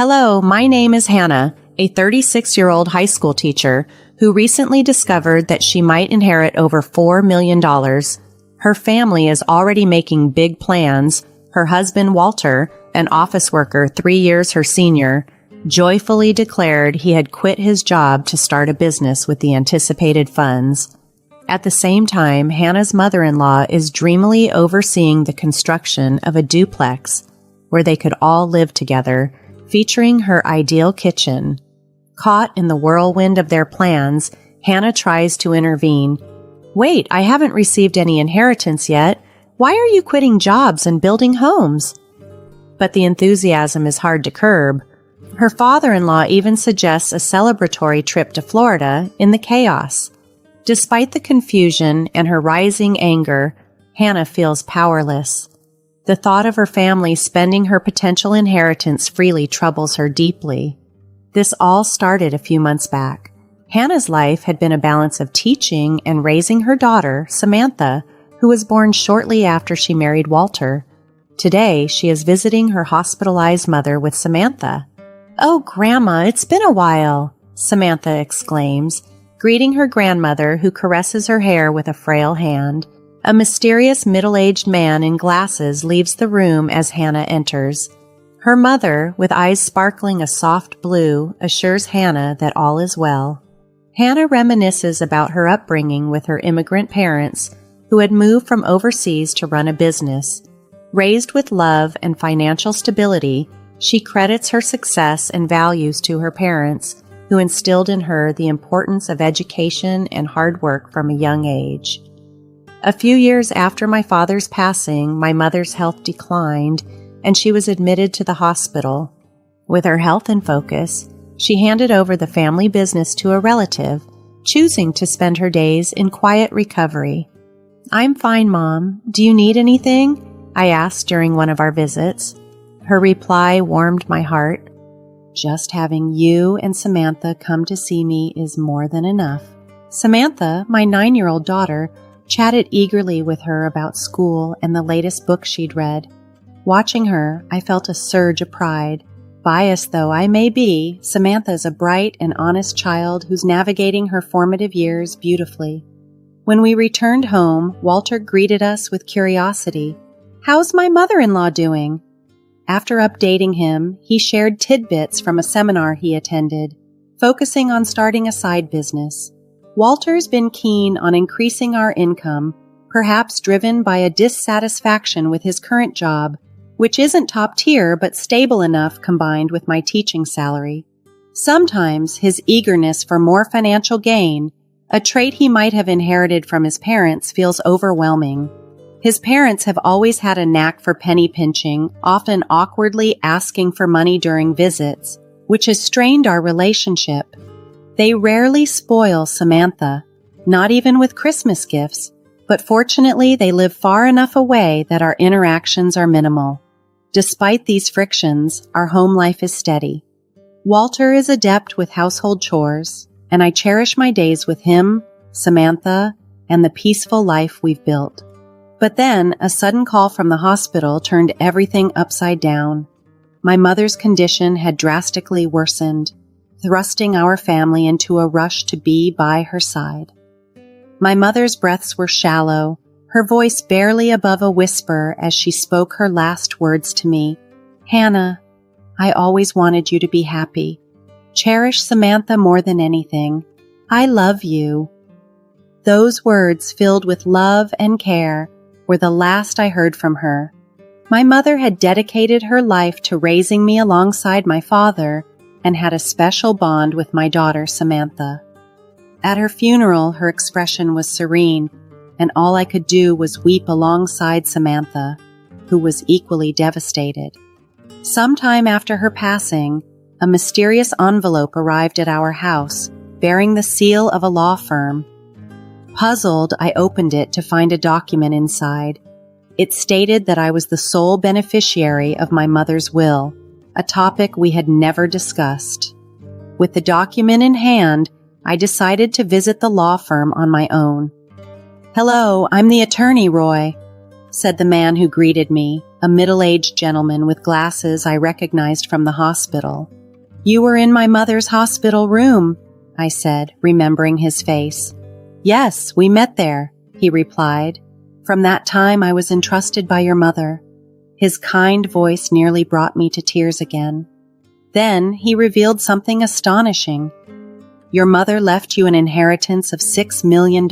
Hello, my name is Hannah, a 36-year-old high school teacher who recently discovered that she might inherit over $4 million. Her family is already making big plans. Her husband, Walter, an office worker 3 years her senior, joyfully declared he had quit his job to start a business with the anticipated funds. At the same time, Hannah's mother-in-law is dreamily overseeing the construction of a duplex where they could all live together, featuring her ideal kitchen. Caught in the whirlwind of their plans, Hannah tries to intervene. "Wait, I haven't received any inheritance yet. Why are you quitting jobs and building homes?" But the enthusiasm is hard to curb. Her father-in-law even suggests a celebratory trip to Florida in the chaos. Despite the confusion and her rising anger, Hannah feels powerless. The thought of her family spending her potential inheritance freely troubles her deeply. This all started a few months back. Hannah's life had been a balance of teaching and raising her daughter, Samantha, who was born shortly after she married Walter. Today, she is visiting her hospitalized mother with Samantha. "Oh, Grandma, it's been a while," Samantha exclaims, greeting her grandmother, who caresses her hair with a frail hand. A mysterious middle-aged man in glasses leaves the room as Hannah enters. Her mother, with eyes sparkling a soft blue, assures Hannah that all is well. Hannah reminisces about her upbringing with her immigrant parents, who had moved from overseas to run a business. Raised with love and financial stability, she credits her success and values to her parents, who instilled in her the importance of education and hard work from a young age. A few years after my father's passing, my mother's health declined, and she was admitted to the hospital. With her health in focus, she handed over the family business to a relative, choosing to spend her days in quiet recovery. "I'm fine, Mom. Do you need anything?" I asked during one of our visits. Her reply warmed my heart. "Just having you and Samantha come to see me is more than enough." Samantha, my 9-year-old daughter, chatted eagerly with her about school and the latest book she'd read. Watching her, I felt a surge of pride. Biased though I may be, Samantha is a bright and honest child who's navigating her formative years beautifully. When we returned home, Walter greeted us with curiosity. "How's my mother-in-law doing?" After updating him, he shared tidbits from a seminar he attended, focusing on starting a side business. Walter's been keen on increasing our income, perhaps driven by a dissatisfaction with his current job, which isn't top tier but stable enough combined with my teaching salary. Sometimes his eagerness for more financial gain, a trait he might have inherited from his parents, feels overwhelming. His parents have always had a knack for penny pinching, often awkwardly asking for money during visits, which has strained our relationship. They rarely spoil Samantha, not even with Christmas gifts, but fortunately they live far enough away that our interactions are minimal. Despite these frictions, our home life is steady. Walter is adept with household chores, and I cherish my days with him, Samantha, and the peaceful life we've built. But then, a sudden call from the hospital turned everything upside down. My mother's condition had drastically worsened, thrusting our family into a rush to be by her side. My mother's breaths were shallow, her voice barely above a whisper as she spoke her last words to me. "Hannah, I always wanted you to be happy. Cherish Samantha more than anything. I love you." Those words, filled with love and care, were the last I heard from her. My mother had dedicated her life to raising me alongside my father and had a special bond with my daughter, Samantha. At her funeral, her expression was serene, and all I could do was weep alongside Samantha, who was equally devastated. Sometime after her passing, a mysterious envelope arrived at our house, bearing the seal of a law firm. Puzzled, I opened it to find a document inside. It stated that I was the sole beneficiary of my mother's will, a topic we had never discussed. With the document in hand, I decided to visit the law firm on my own. "Hello, I'm the attorney, Roy." said the man who greeted me, a middle-aged gentleman with glasses I recognized from the hospital. "You were in my mother's hospital room," I said, remembering his face. "Yes, we met there," he replied. "From that time I was entrusted by your mother." His kind voice nearly brought me to tears again. Then he revealed something astonishing. "Your mother left you an inheritance of $6 million.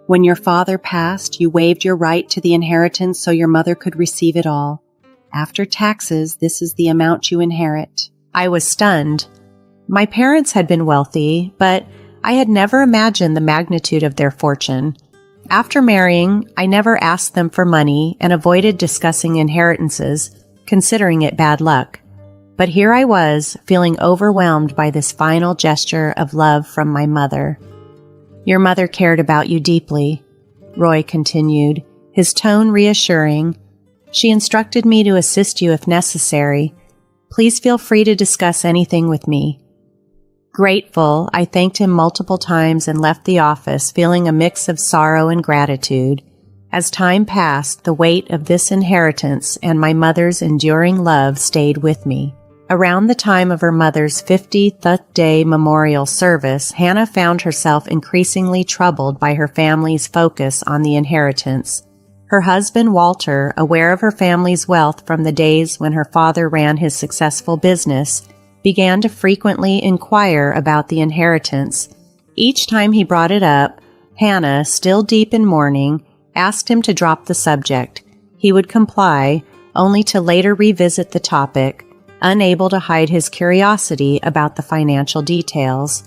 When your father passed, you waived your right to the inheritance so your mother could receive it all. After taxes, this is the amount you inherit." I was stunned. My parents had been wealthy, but I had never imagined the magnitude of their fortune. After marrying, I never asked them for money and avoided discussing inheritances, considering it bad luck. But here I was, feeling overwhelmed by this final gesture of love from my mother. "Your mother cared about you deeply," Roy continued, his tone reassuring. "She instructed me to assist you if necessary. Please feel free to discuss anything with me." Grateful, I thanked him multiple times and left the office feeling a mix of sorrow and gratitude. As time passed, the weight of this inheritance and my mother's enduring love stayed with me. Around the time of her mother's 50th day memorial service, Hannah found herself increasingly troubled by her family's focus on the inheritance. Her husband, Walter, aware of her family's wealth from the days when her father ran his successful business, began to frequently inquire about the inheritance. Each time he brought it up, Hannah, still deep in mourning, asked him to drop the subject. He would comply, only to later revisit the topic, unable to hide his curiosity about the financial details.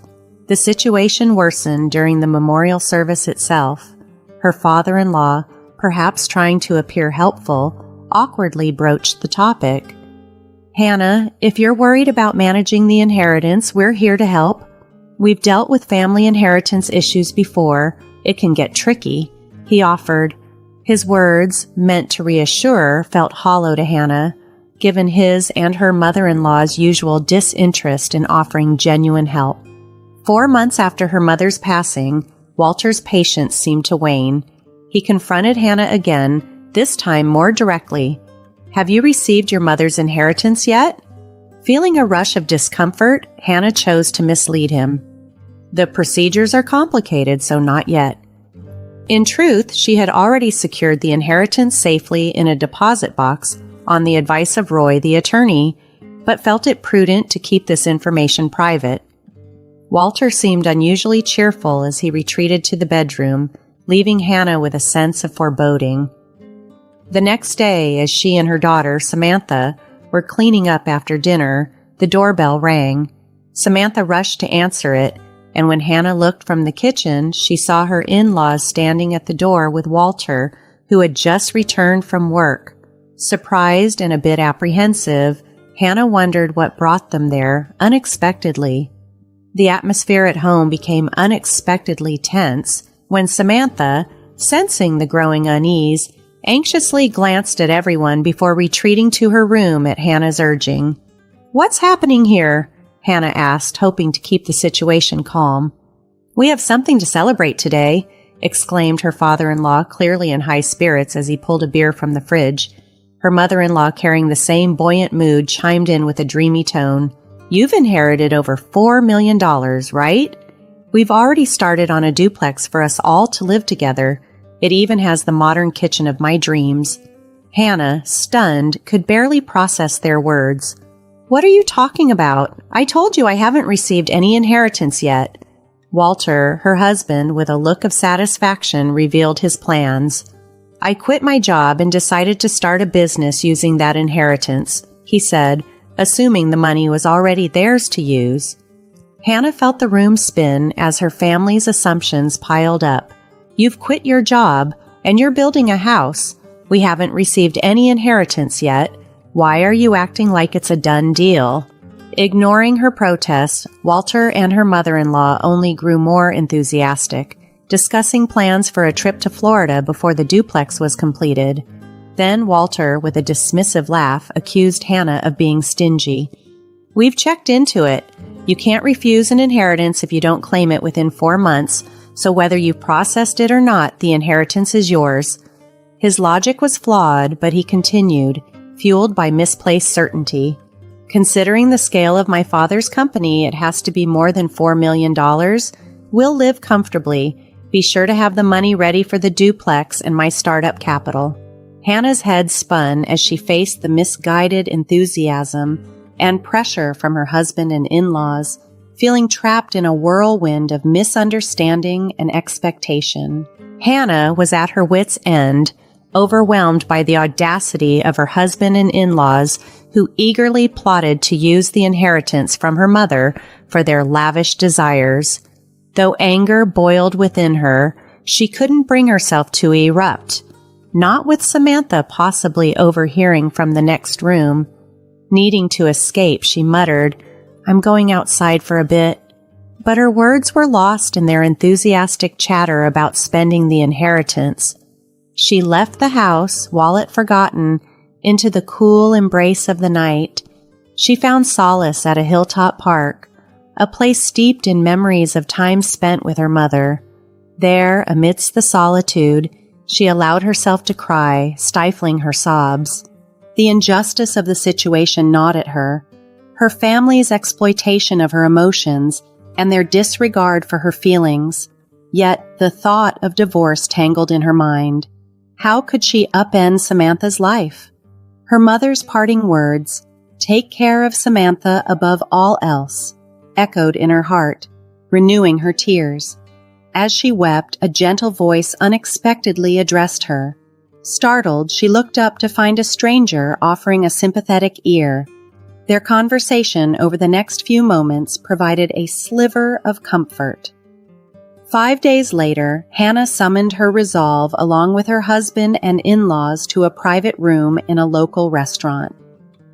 The situation worsened during the memorial service itself. Her father-in-law, perhaps trying to appear helpful, awkwardly broached the topic. "Hannah, if you're worried about managing the inheritance, we're here to help. We've dealt with family inheritance issues before. It can get tricky," he offered. His words, meant to reassure, felt hollow to Hannah, given his and her mother-in-law's usual disinterest in offering genuine help. 4 months after her mother's passing, Walter's patience seemed to wane. He confronted Hannah again, this time more directly. "Have you received your mother's inheritance yet?" Feeling a rush of discomfort, Hannah chose to mislead him. "The procedures are complicated, so not yet." In truth, she had already secured the inheritance safely in a deposit box on the advice of Roy, the attorney, but felt it prudent to keep this information private. Walter seemed unusually cheerful as he retreated to the bedroom, leaving Hannah with a sense of foreboding. The next day, as she and her daughter, Samantha, were cleaning up after dinner, the doorbell rang. Samantha rushed to answer it, and when Hannah looked from the kitchen, she saw her in-laws standing at the door with Walter, who had just returned from work. Surprised and a bit apprehensive, Hannah wondered what brought them there unexpectedly. The atmosphere at home became unexpectedly tense when Samantha, sensing the growing unease, anxiously glanced at everyone before retreating to her room at Hannah's urging. "What's happening here?" Hannah asked, hoping to keep the situation calm. "We have something to celebrate today," exclaimed her father-in-law, clearly in high spirits as he pulled a beer from the fridge. Her mother-in-law, carrying the same buoyant mood, chimed in with a dreamy tone. "You've inherited over $4 million, right? We've already started on a duplex for us all to live together. It even has the modern kitchen of my dreams." Hannah, stunned, could barely process their words. "What are you talking about? I told you I haven't received any inheritance yet." Walter, her husband, with a look of satisfaction, revealed his plans. "I quit my job and decided to start a business using that inheritance," he said, assuming the money was already theirs to use. Hannah felt the room spin as her family's assumptions piled up. "You've quit your job, and you're building a house. We haven't received any inheritance yet. Why are you acting like it's a done deal?" Ignoring her protests, Walter and her mother-in-law only grew more enthusiastic, discussing plans for a trip to Florida before the duplex was completed. Then Walter, with a dismissive laugh, accused Hannah of being stingy. "We've checked into it. You can't refuse an inheritance if you don't claim it within 4 months, so whether you've processed it or not, the inheritance is yours." His logic was flawed, but he continued, fueled by misplaced certainty. Considering the scale of my father's company, it has to be more than $4 million. We'll live comfortably. Be sure to have the money ready for the duplex and my startup capital. Hannah's head spun as she faced the misguided enthusiasm and pressure from her husband and in-laws, feeling trapped in a whirlwind of misunderstanding and expectation. Hannah was at her wit's end, overwhelmed by the audacity of her husband and in-laws who eagerly plotted to use the inheritance from her mother for their lavish desires. Though anger boiled within her, she couldn't bring herself to erupt. Not with Samantha possibly overhearing from the next room. Needing to escape, she muttered, "I'm going outside for a bit." But her words were lost in their enthusiastic chatter about spending the inheritance. She left the house, wallet forgotten, into the cool embrace of the night. She found solace at a hilltop park, a place steeped in memories of time spent with her mother. There, amidst the solitude, she allowed herself to cry, stifling her sobs. The injustice of the situation gnawed at her, her family's exploitation of her emotions and their disregard for her feelings. Yet the thought of divorce tangled in her mind. How could she upend Samantha's life? Her mother's parting words, "Take care of Samantha above all else," echoed in her heart, renewing her tears. As she wept, a gentle voice unexpectedly addressed her. Startled, she looked up to find a stranger offering a sympathetic ear. Their conversation over the next few moments provided a sliver of comfort. 5 days later, Hannah summoned her resolve along with her husband and in-laws to a private room in a local restaurant.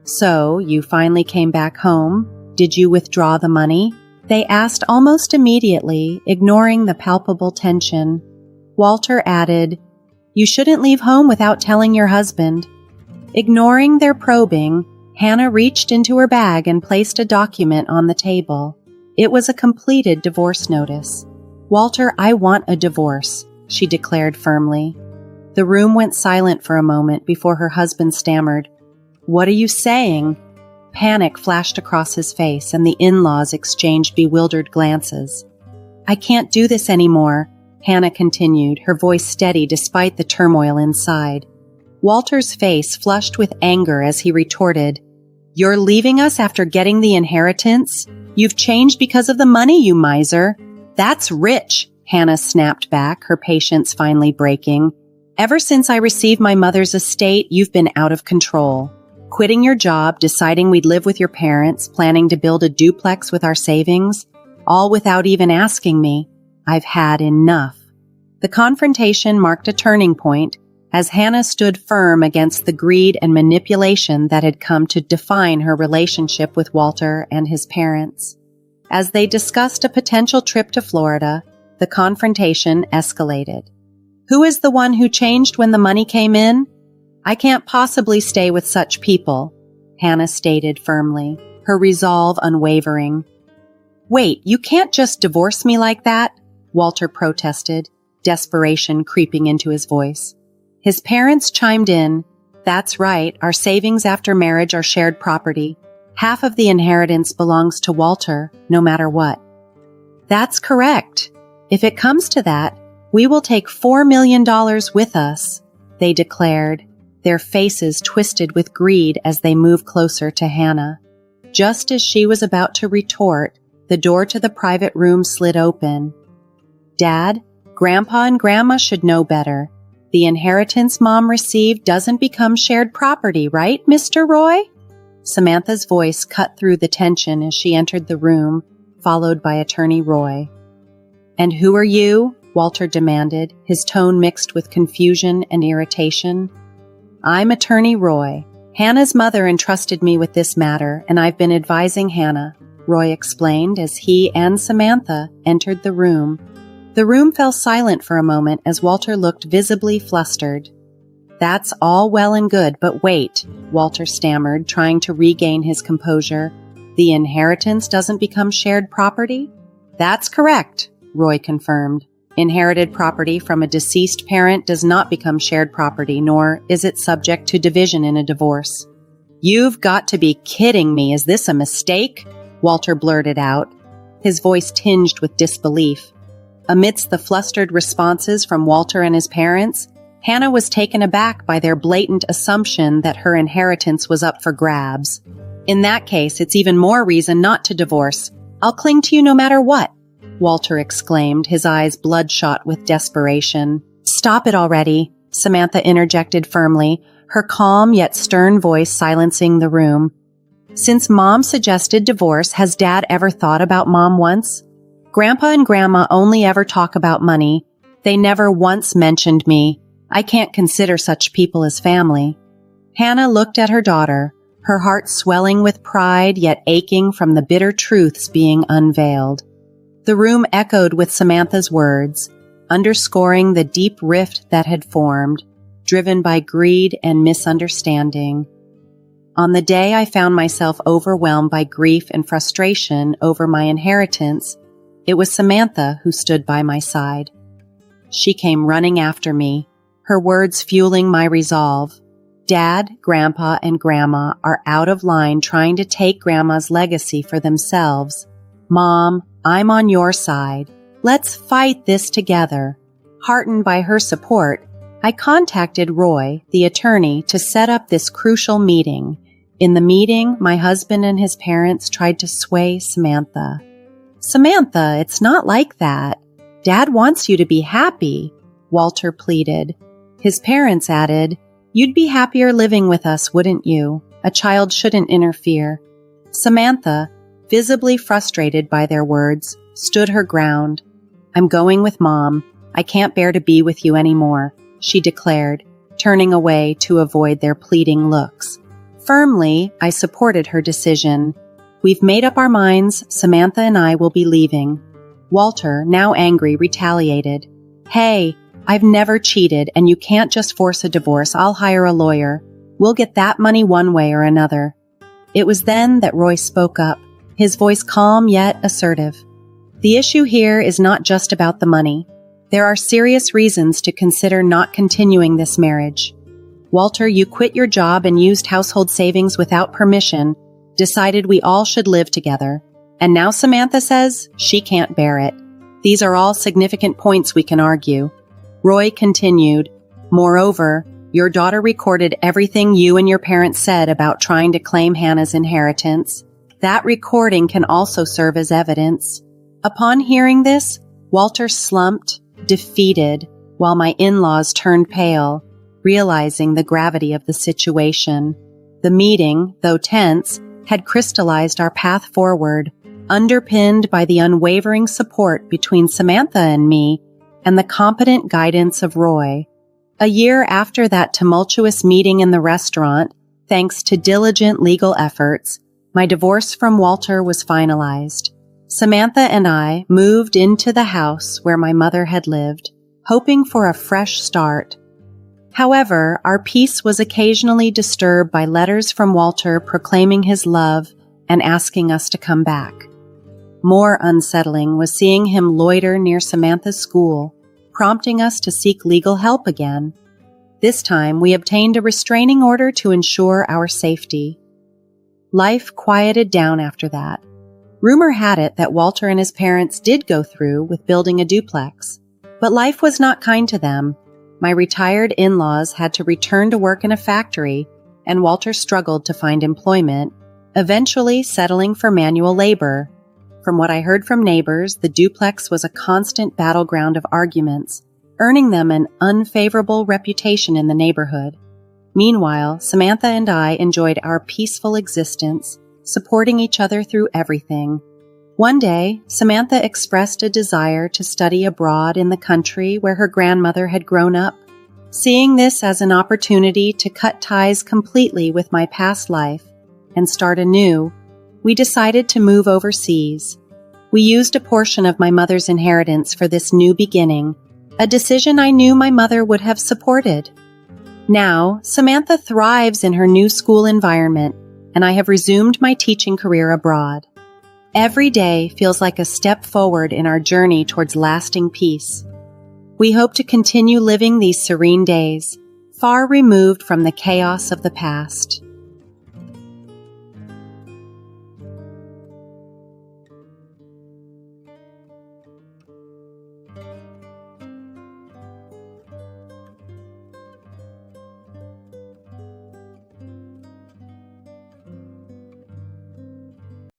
"So, you finally came back home? Did you withdraw the money?" they asked almost immediately, ignoring the palpable tension. Walter added, "You shouldn't leave home without telling your husband." Ignoring their probing, Hannah reached into her bag and placed a document on the table. It was a completed divorce notice. "Walter, I want a divorce," she declared firmly. The room went silent for a moment before her husband stammered, "What are you saying?" Panic flashed across his face, and the in-laws exchanged bewildered glances. "I can't do this anymore," Hannah continued, her voice steady despite the turmoil inside. Walter's face flushed with anger as he retorted, "You're leaving us after getting the inheritance? You've changed because of the money, you miser." "That's rich," Hannah snapped back, her patience finally breaking. "Ever since I received my mother's estate, you've been out of control. Quitting your job, deciding we'd live with your parents, planning to build a duplex with our savings, all without even asking me. I've had enough." The confrontation marked a turning point as Hannah stood firm against the greed and manipulation that had come to define her relationship with Walter and his parents. As they discussed a potential trip to Florida, the confrontation escalated. "Who is the one who changed when the money came in?" "I can't possibly stay with such people," Hannah stated firmly, her resolve unwavering. "Wait, you can't just divorce me like that," Walter protested, desperation creeping into his voice. His parents chimed in, "That's right, our savings after marriage are shared property. Half of the inheritance belongs to Walter, no matter what." "That's correct. If it comes to that, we will take $4 million with us," they declared, their faces twisted with greed as they moved closer to Hannah. Just as she was about to retort, the door to the private room slid open. "Dad, Grandpa and Grandma should know better. The inheritance Mom received doesn't become shared property, right, Mr. Roy?" Samantha's voice cut through the tension as she entered the room, followed by Attorney Roy. "And who are you?" Walter demanded, his tone mixed with confusion and irritation. "I'm Attorney Roy. Hannah's mother entrusted me with this matter, and I've been advising Hannah," Roy explained as he and Samantha entered the room. The room fell silent for a moment as Walter looked visibly flustered. "That's all well and good, but wait," Walter stammered, trying to regain his composure. "The inheritance doesn't become shared property?" "That's correct," Roy confirmed. Inherited property from a deceased parent does not become shared property, nor is it subject to division in a divorce. "You've got to be kidding me. Is this a mistake?" Walter blurted out, his voice tinged with disbelief. Amidst the flustered responses from Walter and his parents, Hannah was taken aback by their blatant assumption that her inheritance was up for grabs. "In that case, it's even more reason not to divorce. I'll cling to you no matter what," Walter exclaimed, his eyes bloodshot with desperation. "Stop it already," Samantha interjected firmly, her calm yet stern voice silencing the room. "Since Mom suggested divorce, has Dad ever thought about Mom once? Grandpa and Grandma only ever talk about money. They never once mentioned me. I can't consider such people as family." Hannah looked at her daughter, her heart swelling with pride yet aching from the bitter truths being unveiled. The room echoed with Samantha's words, underscoring the deep rift that had formed, driven by greed and misunderstanding. On the day I found myself overwhelmed by grief and frustration over my inheritance, it was Samantha who stood by my side. She came running after me, her words fueling my resolve. "Dad, Grandpa, and Grandma are out of line trying to take Grandma's legacy for themselves. Mom, I'm on your side. Let's fight this together." Heartened by her support, I contacted Roy, the attorney, to set up this crucial meeting. In the meeting, my husband and his parents tried to sway Samantha. "Samantha, it's not like that. Dad wants you to be happy," Walter pleaded. His parents added, "You'd be happier living with us, wouldn't you? A child shouldn't interfere." Samantha, visibly frustrated by their words, stood her ground. "I'm going with Mom. I can't bear to be with you anymore," she declared, turning away to avoid their pleading looks. Firmly, I supported her decision. "We've made up our minds. Samantha and I will be leaving." Walter, now angry, retaliated. "Hey, I've never cheated, and you can't just force a divorce. I'll hire a lawyer. We'll get that money one way or another." It was then that Roy spoke up, his voice calm yet assertive. "The issue here is not just about the money. There are serious reasons to consider not continuing this marriage. Walter, you quit your job and used household savings without permission, decided we all should live together. And now Samantha says she can't bear it. These are all significant points we can argue." Roy continued, "Moreover, your daughter recorded everything you and your parents said about trying to claim Hannah's inheritance. That recording can also serve as evidence." Upon hearing this, Walter slumped, defeated, while my in-laws turned pale, realizing the gravity of the situation. The meeting, though tense, had crystallized our path forward, underpinned by the unwavering support between Samantha and me and the competent guidance of Roy. A year after that tumultuous meeting in the restaurant, thanks to diligent legal efforts, my divorce from Walter was finalized. Samantha and I moved into the house where my mother had lived, hoping for a fresh start. However, our peace was occasionally disturbed by letters from Walter proclaiming his love and asking us to come back. More unsettling was seeing him loiter near Samantha's school, prompting us to seek legal help again. This time, we obtained a restraining order to ensure our safety. Life quieted down after that. Rumor had it that Walter and his parents did go through with building a duplex, but life was not kind to them. My retired in-laws had to return to work in a factory, and Walter struggled to find employment, eventually settling for manual labor. From what I heard from neighbors, the duplex was a constant battleground of arguments, earning them an unfavorable reputation in the neighborhood. Meanwhile, Samantha and I enjoyed our peaceful existence, supporting each other through everything. One day, Samantha expressed a desire to study abroad in the country where her grandmother had grown up. Seeing this as an opportunity to cut ties completely with my past life and start anew, we decided to move overseas. We used a portion of my mother's inheritance for this new beginning, a decision I knew my mother would have supported. Now, Samantha thrives in her new school environment, and I have resumed my teaching career abroad. Every day feels like a step forward in our journey towards lasting peace. We hope to continue living these serene days, far removed from the chaos of the past.